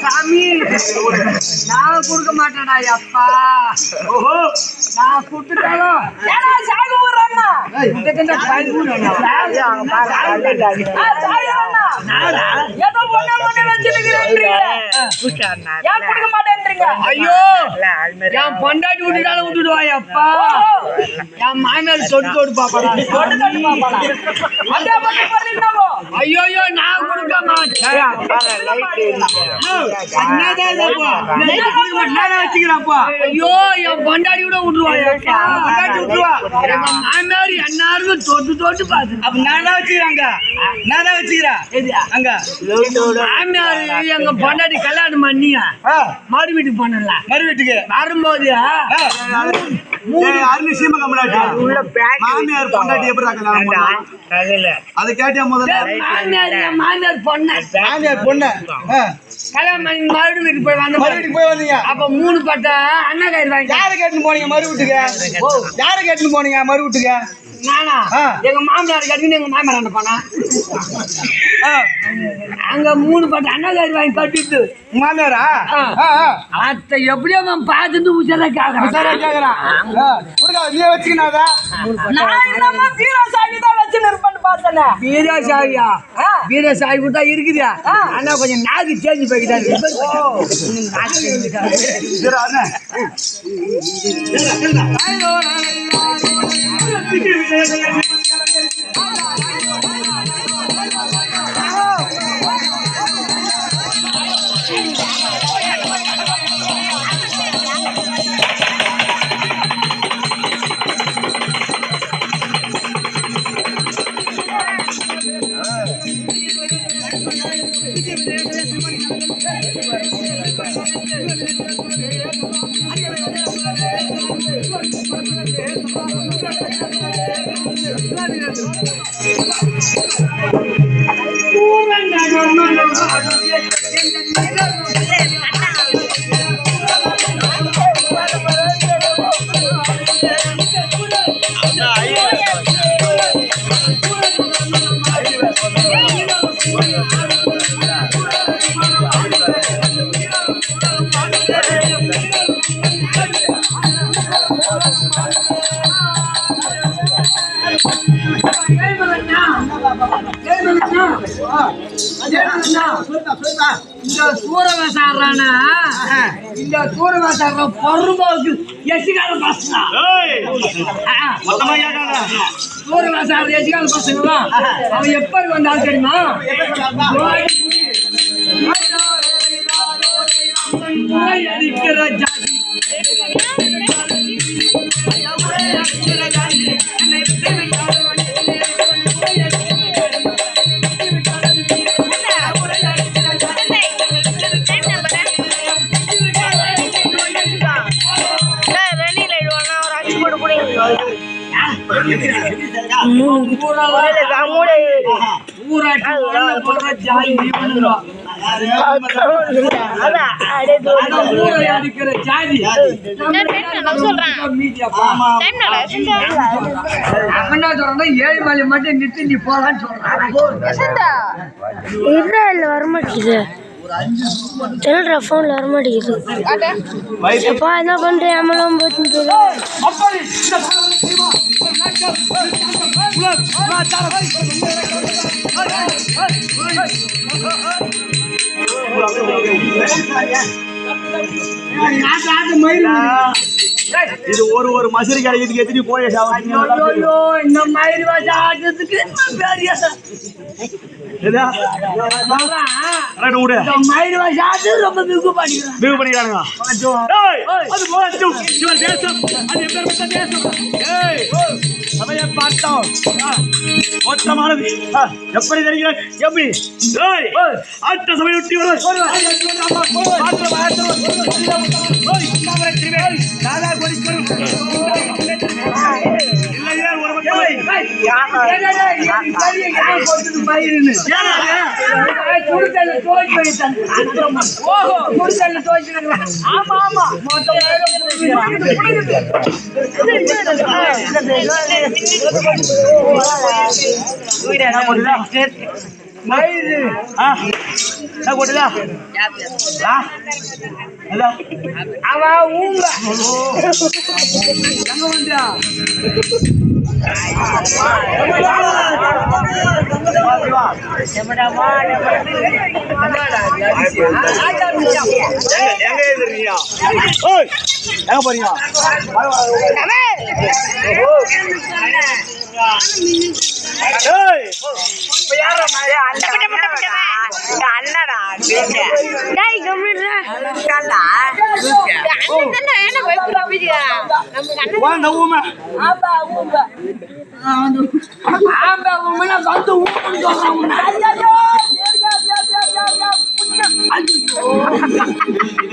சாமி நான் கொடுக்க மாட்டேடா அப்பா. நான் கொடுத்துட்டாலும் ஐயோ என் பொண்டாட்டி விட்டுட்டாலும் விட்டுடுவாயப்பா. என் மாமியார் சொட்டு தொட்டு பாப்பா. ஐயோ நான் கொடுக்க மாட்டேன். ஐயோ என் பொண்டாடி கூட விட்டுருவாங்க. மாமியார் எல்லாருக்கும் தொட்டு தொட்டு பாத்து. அப்ப நான் தான் வச்சுக்கிறாங்க. நான் தான் வச்சுக்கிறேன். அங்க மாமியார் எங்க பொண்டாடி கல்யாணம் பண்ணியா மறு வீட்டுக்கு போனல. மறு வீட்டுக்கு வரும்போது மாமியார் பொண்டாட்டி எப்படி அதை கேட்டியா? முதல்ல மாமியார் பொண்ணு கல்யாணம் பண்ணி மறு வீட்டுக்கு போய் வந்த. மறு வீட்டுக்கு போய் வந்தீங்க. அப்ப 3 பட்ட அண்ணா கயிறு வாங்கி யாரை கேட்டுன்னு போனீங்க மறு வீட்டுக்கு? யாரை கேட்டுன்னு போனீங்க மறு வீட்டுக்கு? நானா எங்க மாமியார் கட்டின்னு எங்க மாமியார் அண்ணன் போனா அங்க 3 பட்ட அண்ணா கயிறு வாங்கி கட்டிட்டு மாமியாரா அத்தை எப்படியோ பார்த்துட்டு உச்சரா கேக்குறான். நீ வச்சுக்கினாதா? வீரசாமி தான் வச்சு நிற்பேன்னு பார்த்தேன். வீரசாமியா? வீரசாமி கூட இருக்குதா? ஆனா கொஞ்சம் நாக்கு சேஞ்ச் போய்கிட்டாரு. சூரவேசாடுறானா இந்த சூரவேசாடுற பொறும்போக்கு எசிகால பசங்க சூரவேசாடுற எசிகால பசங்களாம் அவன் எப்படி வந்தாலும் தெரியுமா அடிக்கிற ஜாதி ஏழுமலை மட்டும் நிறுத்தி நீ போலான்னு சொல்றான் வரமாட்டேங்குது சொல்ற போன்ல வரமாட்டேங்குது அப்பா என்ன பண்றேன் அமலம் போட்டு இது ஒரு மசூரி கிடைக்கிறதுக்கு எத்தனை போய் இந்த மயிறு வாசி ஆடுறதுக்கு மயிறு வாசி ஆடு ரொம்ப மிகு பண்ணிக்கிறாங்க பார்த்தோம் மொத்தமானது எப்படி தெரிகிறது எப்படி அடுத்த சபை விட்டு போறீங்க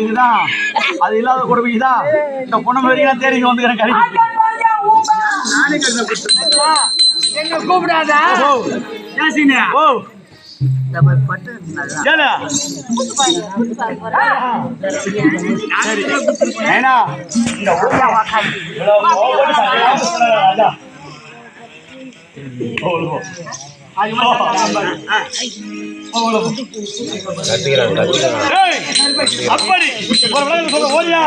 இதுதான் அது இல்லாத கொடுமைதான் இந்த பொண்ணு வரைக்கும் தேடி வந்துக்கிறேன் கறி என்ன கூப்பிடாதா ஓ அப்படி ஒரு விளையாட்டு சொல்ல ஓடியா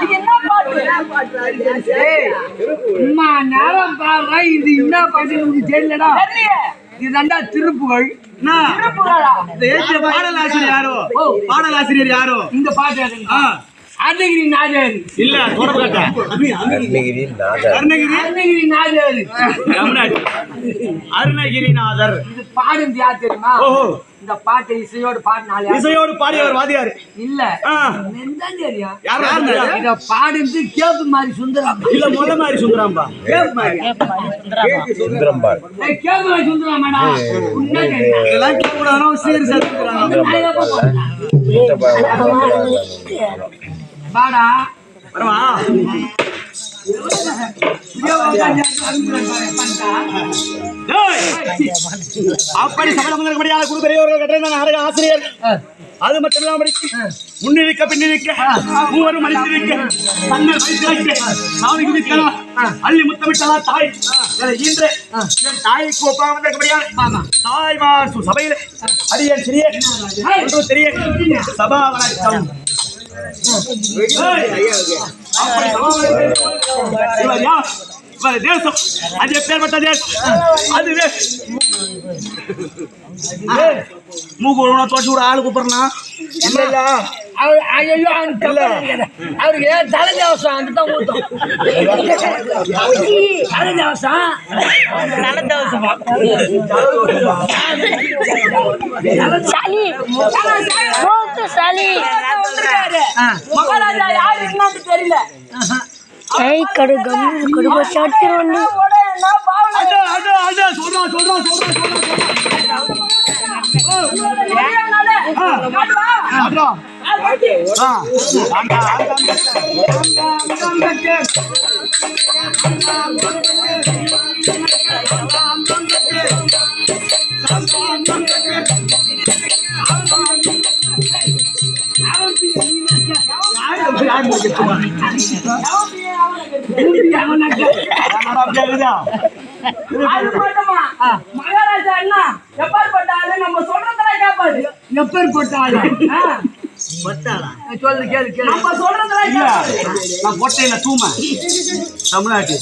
இது என்ன பாட்டு? அம்மா நேரம் பாரு, இது என்ன பாட்டுன்னு உனக்கு தெரியலடா. இதுதான்டா திருப்புகழ். பாடலாசிரியர் யாரோ? பாடலாசிரியர் யாரோ? இந்த பாட்டு அருணகிரி நாதர் இல்ல தொடர்பு அருணகிரிநாதர். இது பாடும் யார் தெரியுமா? இந்த பாட்டை இசையோடு பாடினாலே இசையோடு பாடியவர் வாதியார் இல்ல ஆ. தெரியும். யாரு? இத பாடுறது கேப்பு மாதிரி சுந்தரம் இல்ல முல்ல மாதிரி சுந்தராம்பா. கேப்பு மாதிரி சுந்தரம் மேடம். இதெல்லாம் கேட்க கூடாது. சீர் சேர்த்துக்கிறாங்க. பாடா வரமா? அப்படி சபலமுதற்கபடியாக குரு பெரியவர்கள் கட்டிருந்தாங்க ஆசிரியர். அது மட்டும் இல்லாமல் முன்னிருக்க பின்னிருக்க மூவரும் அழித்திருக்க தங்கள் வயிற்றிருக்க சாமி குதிக்கலாம் அள்ளி முத்தமிட்டலாம் தாய் இன்று என் தாய்க்கு ஒப்பாக வந்திருக்கபடியாக தாய்மார் சபையில் அடியன் சிறிய ஒன்று தெரிய சபா வணக்கம். தேசம் அது எப்பேற்பட்ட தேசம்? அதுவே மூக்கு தோட்டி ஒரு ஆளு கூப்பிடுறா இல்ல அவருக்கு தலைஞ்சவசம் அங்கிட்ட ஊட்டும். தலைஞ்சவசம் சளி சளி மகாராஜா யாரு என்னன்னு தெரியல. ஏய் கடுகம் கடுக சட்டி ஒன்று மகாராஜா என்ன எப்பேற்பட்ட ஆளு? நம்ம சொல்றதெல்லாம் கேட்பாரு. எப்பேற்பட்ட ஆளு? சொல்லு கேளு கேளு. நம்ம சொல்றதெல்லாம் கேட்பாரு. நான் போட்டேன் தூம தமிழ்நாட்டு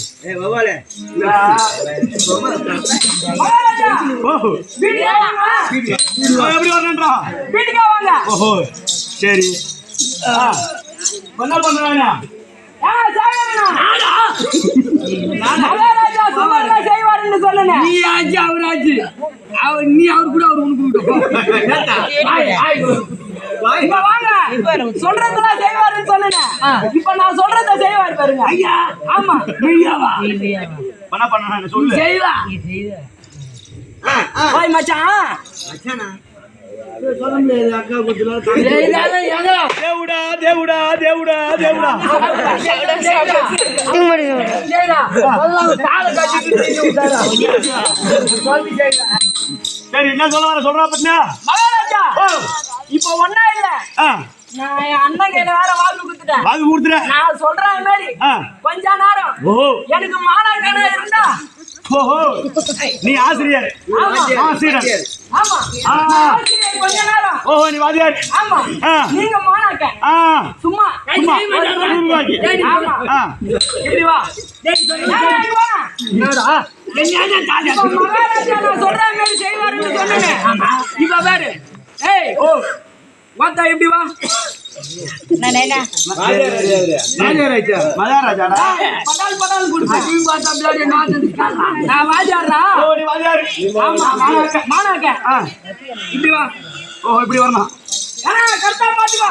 மகாராஜா ஓஹோ வீட்டுக்கு வாங்க. எப்படி வரணுன்றா? வீட்டுக்கு வாங்க. ஓஹோ சரி என்ன பண்றாங்க? மகாராஜா சும்மா செய்வாருன்னு சொல்லுங்க. நீ ஆச்சு அவர் ஆச்சு. நீ அவர் கூட அவர் உனக்கு வாங்க. சொல்றதெல்லாம் செய்வாருன்னு சொல்லுங்க. இப்ப நான் சொல்றத செய்வாரு பாருங்க. ஐயா ஆமா மெய்யாவா என்ன பண்ண சொல்லு. செய்வா ஓய் மச்சான் சொல்ல முடியாது. அக்கா குத்துல தேவுடா தேவுடா தேவுடா தேவுடா சரி என்ன சொல்ல வர சொல்றா பத்தியா? மகாராஜா இப்ப ஒண்ணா இல்ல. நான் என் அண்ணன் கையில வேற வாக்கு கொடுத்துட்டேன். வாக்கு கொடுத்துறேன். நான் சொல்றேன் மாதிரி கொஞ்ச நேரம் ஓஹோ எனக்கு மாணாக்கனா இருந்தா. ஓஹோ நீ ஆசிரியர். ஆசிரியர் ஆமா ஆசிரியர் கொஞ்ச நேரம். ஓஹோ நீ வாதியார். ஆமா நீங்க மாணாக்க சும்மா ஆமா இப்படி வா. என்னடா மகாராஜா நான் சொல்ற மாதிரி செய்வாருன்னு சொன்னேன். இப்ப பாரு. ஏய் ஓ வாத்தா இப்படி வா. பட்டால் கொடுப்பேன். நான் வாஜாரா. ஆமா மாணாக்க இப்படி வா. ஓ இப்படி வரணும். கரெக்டா பாத்துவா.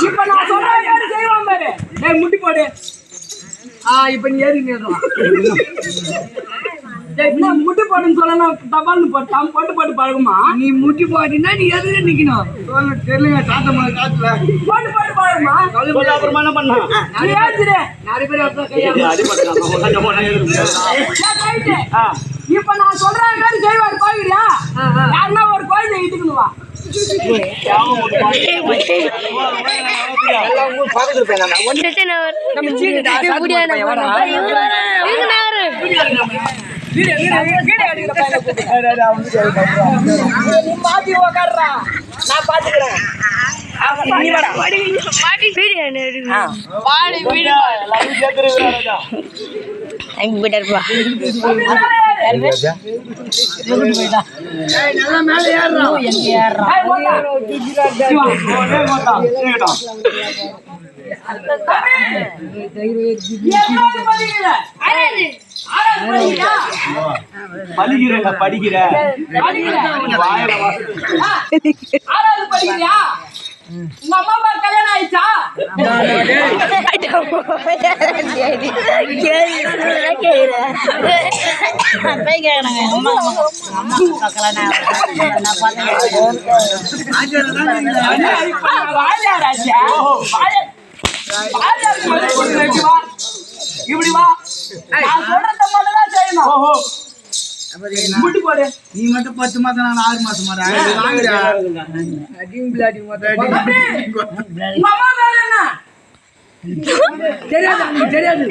இப்ப நான் சொல்ற மாதிரி செய்வான் பாரு. டேய் முட்டி போடு. இப்ப நீ ஏறி நிறலாம். முட்டி போடுன்னு சொல்லணும். தபால்னு போட்டு போட்டு பழகுமா? நீ முட்டி போட்டினா நீ எதுல நிக்கணும்? தெரியல சாத்தமா காத்துல போட்டு போட்டு பழகுமா? அப்புறமா என்ன பண்ணா? நீ ஏத்துற நிறைய பேர் இப்ப நான் சொல்ற மாதிரி செய்வாரு பாக்குறியா? யாருன்னா ஒரு குழந்தை இட்டுக்கணுவா. ஒன்று மாத்தி உக்காடுறா நான் பாத்துக்கிறேன் உங்க அம்மா கல்யாணம் ஆயிடுச்சா இப்படி வா நான் சொல்றத மட்டும் தான் செய்யணும் நீ மட்டும் 10 மாசம் நான் 6 மாசம் தெரியாது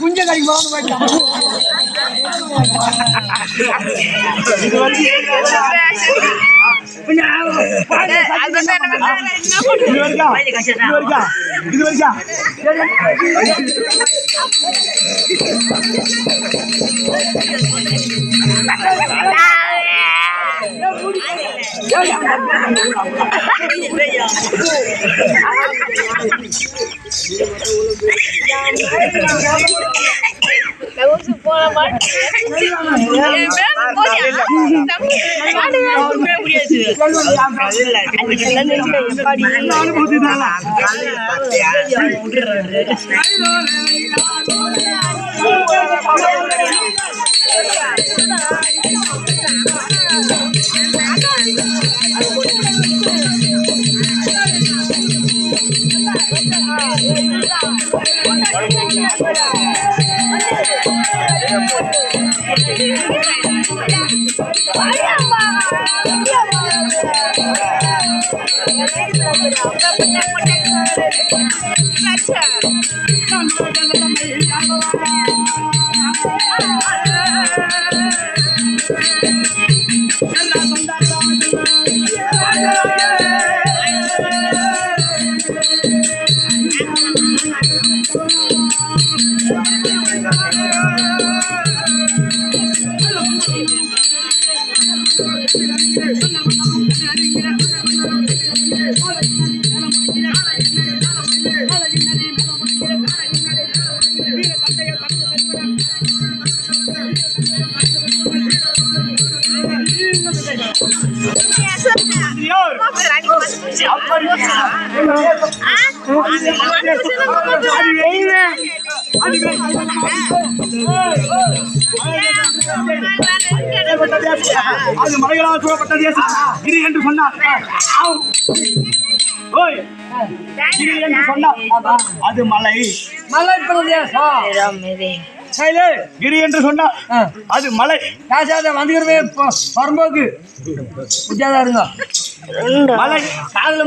குஞ்ச அது மலைகளால் சூழப்பட்ட தேசம் கிரி என்று சொன்னார். ஓய் கிரி என்று சொன்னார் அது மலை மலை பிரதேசம் கிரி என்று சொன்னார் அது மலை. காசாத வந்துக்கிறவே வரும்போது இருங்க மலை காதல